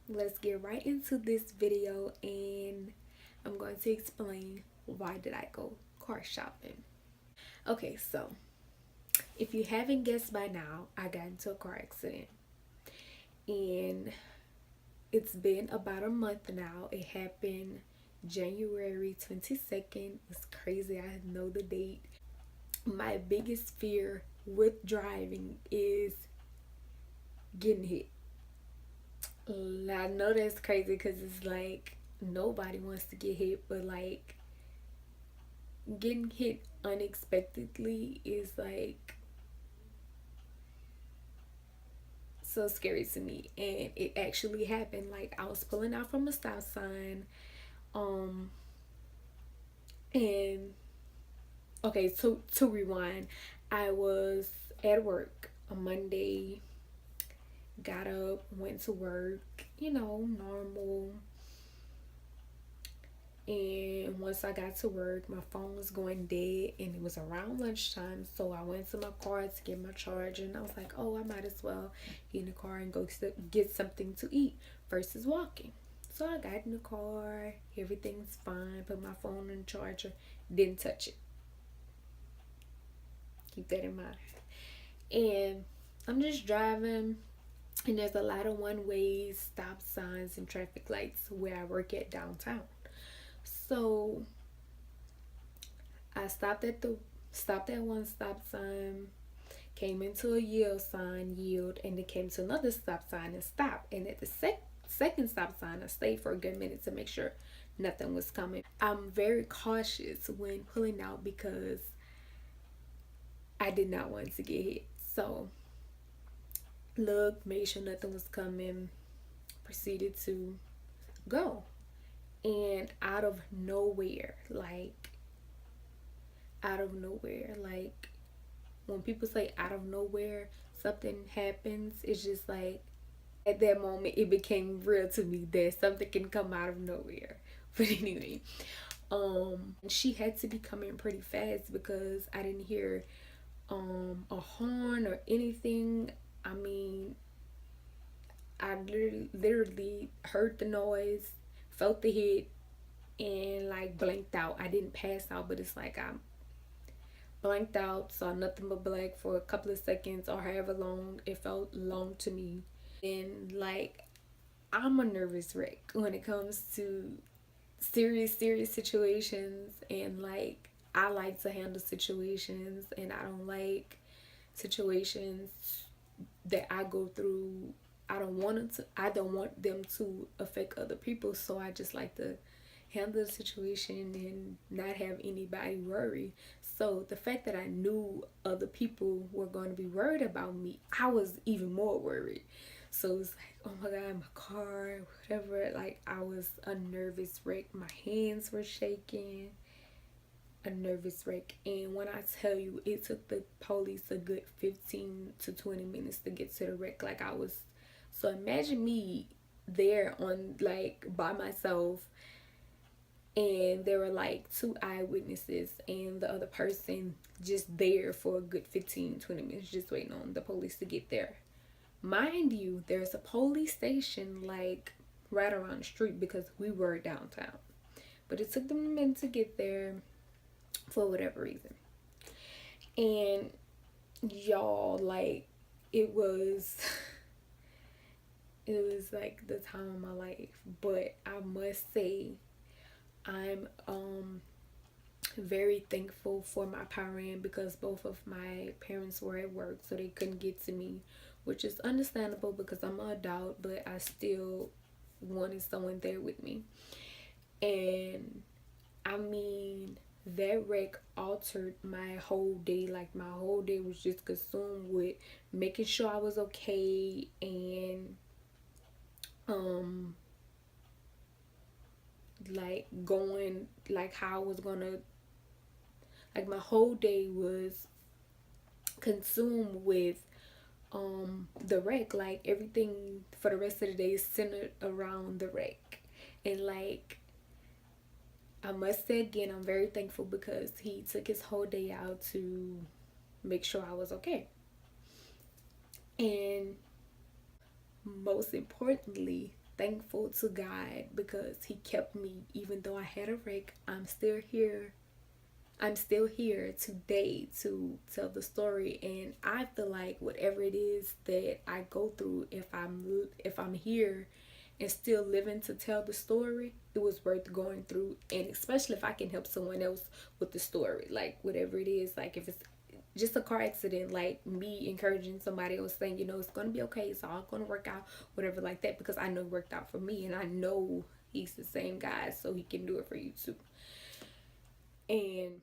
let's get right into this video, and I'm going to explain why did I go car shopping. Okay, so if you haven't guessed by now, I got into a car accident, and it's been about a month now. It happened January 22nd. It's crazy, I know the date. My biggest fear with driving is getting hit. I know that's crazy because it's like nobody wants to get hit, but like getting hit unexpectedly is like so scary to me. And it actually happened. Like, I was pulling out from a stop sign, um and okay, to rewind, I was at work on Monday, got up, went to work, normal. And once I got to work, my phone was going dead, and it was around lunchtime. So I went to my car to get my charger, and I was like, oh, I might as well get in the car and go get something to eat versus walking. So I got in the car, everything's fine, put my phone in the charger, didn't touch it. Keep that in mind. And I'm just driving, and there's a lot of one ways, stop signs, and traffic lights where I work at downtown. So I stopped at one stop sign, came into a yield sign, yield, and then came to another stop sign and stopped. And at the second stop sign, I stayed for a good minute to make sure nothing was coming. I'm very cautious when pulling out because I did not want to get hit. So looked, made sure nothing was coming, proceeded to go. And out of nowhere, like when people say out of nowhere something happens, it's just like at that moment it became real to me that something can come out of nowhere. But anyway, she had to be coming pretty fast because I didn't hear a horn or anything. I mean, I literally heard the noise, felt the hit, and like blanked out. I didn't pass out, but it's like I blanked out, saw nothing but black for a couple of seconds or however long it felt long to me. And like, I'm a nervous wreck when it comes to serious situations, and like I like to handle situations, and I don't like situations that I go through. I don't want them to affect other people, so I just like to handle the situation and not have anybody worry. So the fact that I knew other people were going to be worried about me, I was even more worried. So it's like, oh my god, my car, whatever. Like, I was a nervous wreck. My hands were shaking, a nervous wreck. And when I tell you, it took the police a good 15 to 20 minutes to get to the wreck. Like, I was, so imagine me there on, like, by myself, and there were like two eyewitnesses and the other person just there for a good 15-20 minutes just waiting on the police to get there. Mind you, there's a police station like right around the street because we were downtown, but it took them a minute to get there for whatever reason. And y'all, like, it was it was like the time of my life. But I must say, I'm very thankful for my parent because both of my parents were at work, so they couldn't get to me, which is understandable because I'm an adult, but I still wanted someone there with me. And I mean, that wreck altered my whole day. Like, my whole day was just consumed with making sure I was okay, and um like going, like how I was gonna, like my whole day was consumed with the wreck. Like, everything for the rest of the day is centered around the wreck. And like, I must say again, I'm very thankful because he took his whole day out to make sure I was okay. And most importantly, thankful to God because he kept me. Even though I had a wreck, I'm still here. I'm still here today to tell the story. And I feel like whatever it is that I go through, if I'm here and still living to tell the story, it was worth going through. And especially if I can help someone else with the story, like whatever it is, like if it's just a car accident, like me encouraging somebody else saying, it's gonna be okay, it's all gonna work out, whatever, like that, because I know it worked out for me, and I know he's the same guy, so he can do it for you too. And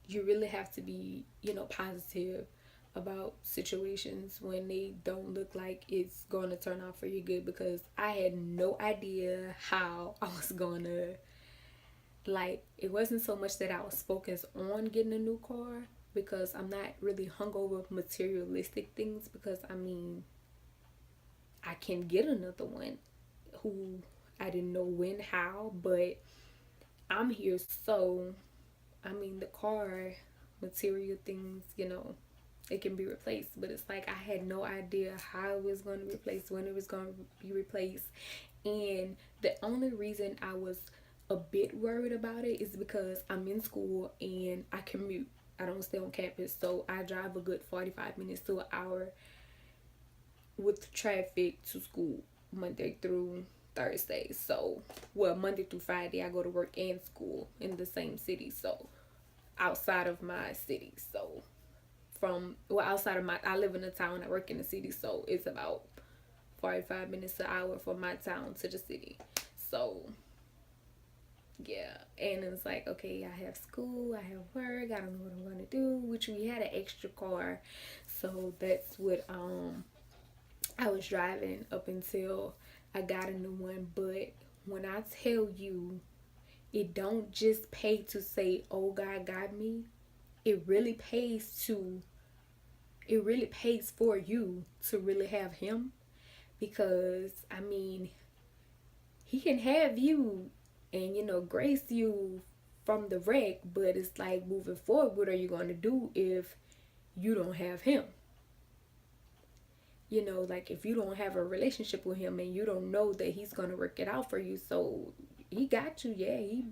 you really have to be, positive about situations when they don't look like it's going to turn out for you good, because I had no idea how I was going to, like, it wasn't so much that I was focused on getting a new car, because I'm not really hung over materialistic things, because I mean, I can get another one. Who, I didn't know when, how, but I'm here. So I mean, the car, material things, it can be replaced, but it's like I had no idea how it was going to be replaced, when it was going to be replaced. And the only reason I was a bit worried about it is because I'm in school and I commute. I don't stay on campus, so I drive a good 45 minutes to an hour with traffic to school Monday through Thursday. So, well, Monday through Friday, I go to work and school in the same city. So, outside of my city. So, outside of I live in a town, I work in the city. So, it's about 45 minutes to an hour from my town to the city. So, yeah. And it's like, okay, I have school, I have work, I don't know what I'm going to do, which we had an extra car. So, that's what, I was driving up until I got a new one. But when I tell you, it don't just pay to say, oh, God got me. It really pays for you to really have him, because I mean, he can have you and grace you from the wreck, but it's like, moving forward, what are you going to do if you don't have him? Like, if you don't have a relationship with him and you don't know that he's going to work it out for you. So he got you, yeah, he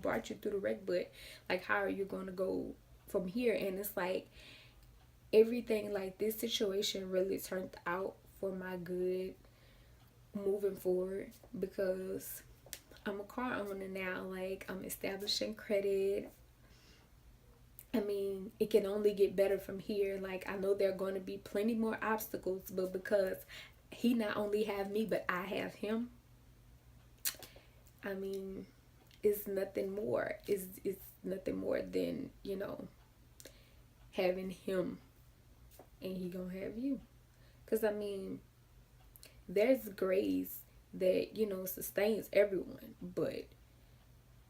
brought you through the wreck, but like, how are you going to go from here? And it's like, everything, like, this situation really turned out for my good moving forward, because I'm a car owner now. Like, I'm establishing credit. I mean, it can only get better from here. Like, I know there are going to be plenty more obstacles, but because he not only have me, but I have him, I mean, it's nothing more. It's nothing more than, having him, and he gonna have you. Because, I mean, there's grace that, sustains everyone, but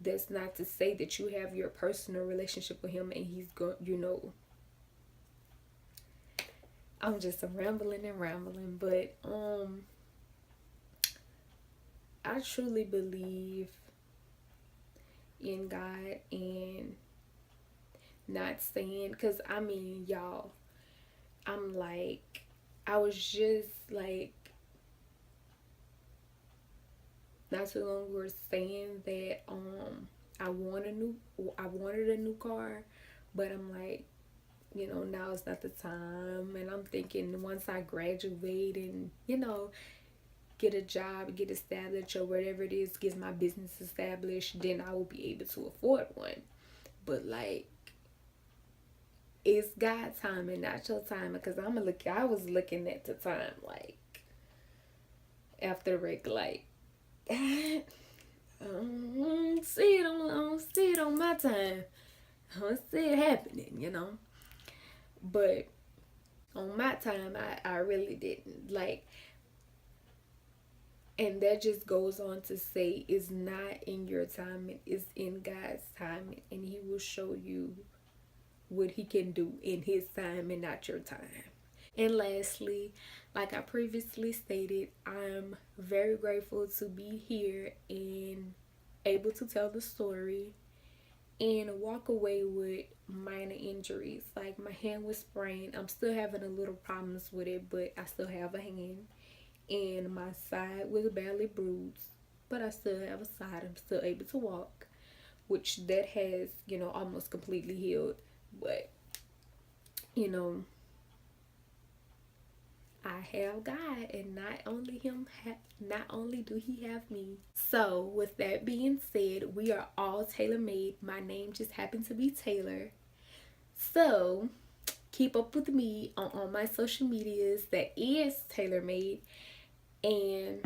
that's not to say that you have your personal relationship with him and he's going, I'm just rambling and rambling, but I truly believe in God, and not saying, because I mean, y'all, I'm like, I was just like, not too long ago, we were saying that I wanted a new car, but I'm like, now is not the time. And I'm thinking, once I graduate and get a job, get established, or whatever it is, get my business established, then I will be able to afford one. But like, it's God's time and not your time, because I was looking at the time, like, after the wreck, like, I don't see it on my time. I don't see it happening. But on my time, I really didn't. Like, and that just goes on to say, it's not in your time, it's in God's time, and he will show you what he can do in his time and not your time. And lastly, like I previously stated, I'm very grateful to be here and able to tell the story. and walk away with minor injuries. Like my hand was sprained. I'm still having a little problems with it, but I still have a hand. And my side was badly bruised, but I still have a side. I'm still able to walk, which that has, almost completely healed. But, you know, I have God, and not only do He have me. So, with that being said, we are all tailor made. My name just happened to be Taylor. So, keep up with me on all my social medias that is tailor made, and